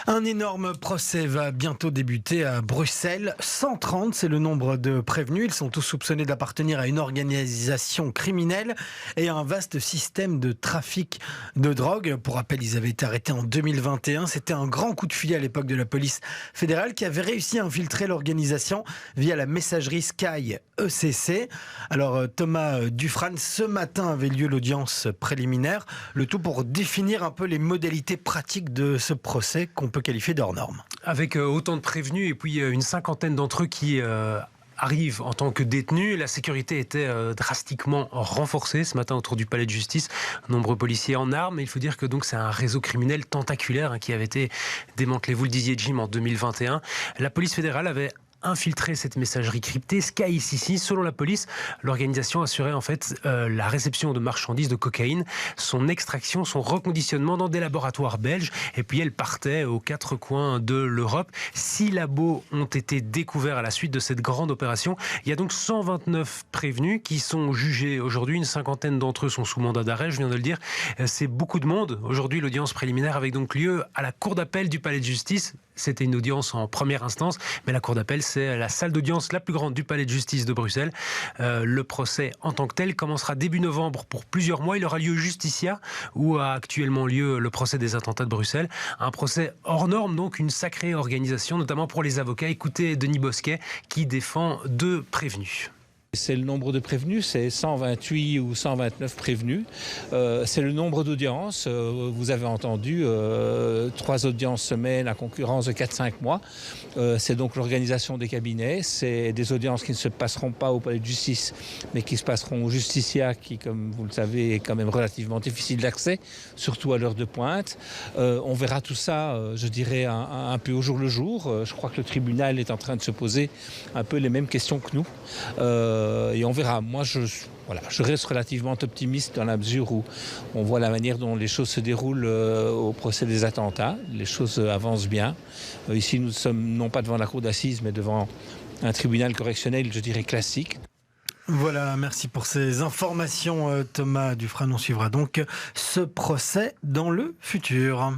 Un énorme procès va bientôt débuter à Bruxelles. 130, c'est le nombre de prévenus. Ils sont tous soupçonnés d'appartenir à une organisation criminelle et à un vaste système de trafic de drogue. Pour rappel, ils avaient été arrêtés en 2021. C'était un grand coup de filet à l'époque de la police fédérale qui avait réussi à infiltrer l'organisation via la messagerie Sky ECC. Alors Thomas Dufrane, ce matin avait lieu l'audience préliminaire. Le tout pour définir un peu les modalités pratiques de ce procès qu'on peut qualifier d'hors norme. Avec autant de prévenus et puis une cinquantaine d'entre eux qui arrivent en tant que détenus, la sécurité était drastiquement renforcée ce matin autour du palais de justice. Nombreux policiers en armes, et il faut dire que donc c'est un réseau criminel tentaculaire qui avait été démantelé, vous le disiez Jim, en 2021. La police fédérale avait infiltrer cette messagerie cryptée Sky ECC. Selon la police, l'organisation assurait en fait la réception de marchandises de cocaïne, son extraction, son reconditionnement dans des laboratoires belges, et puis elle partait aux quatre coins de l'Europe. 6 labos ont été découverts à la suite de cette grande opération. Il y a donc 129 prévenus qui sont jugés aujourd'hui. Une cinquantaine d'entre eux sont sous mandat d'arrêt, je viens de le dire. C'est beaucoup de monde. Aujourd'hui, l'audience préliminaire avait donc lieu à la cour d'appel du palais de justice. C'était une audience en première instance, mais la cour d'appel, c'est la salle d'audience la plus grande du palais de justice de Bruxelles. Le procès en tant que tel commencera début novembre pour plusieurs mois. Il aura lieu Justicia, où a actuellement lieu le procès des attentats de Bruxelles. Un procès hors norme, donc une sacrée organisation, notamment pour les avocats. Écoutez Denis Bosquet, qui défend 2 prévenus. C'est le nombre de prévenus, c'est 128 ou 129 prévenus. C'est le nombre d'audiences. Vous avez entendu 3 audiences semaine à concurrence de 4-5 mois. C'est donc l'organisation des cabinets. C'est des audiences qui ne se passeront pas au palais de justice, mais qui se passeront au Justicia, qui, comme vous le savez, est quand même relativement difficile d'accès, surtout à l'heure de pointe. On verra tout ça, je dirais, un peu au jour le jour. Je crois que le tribunal est en train de se poser un peu les mêmes questions que nous. Et on verra. Moi, je reste relativement optimiste dans la mesure où on voit la manière dont les choses se déroulent au procès des attentats. Les choses avancent bien. Ici, nous sommes non pas devant la cour d'assises, mais devant un tribunal correctionnel, je dirais, classique. Voilà, merci pour ces informations Thomas Dufrane. On suivra donc ce procès dans le futur.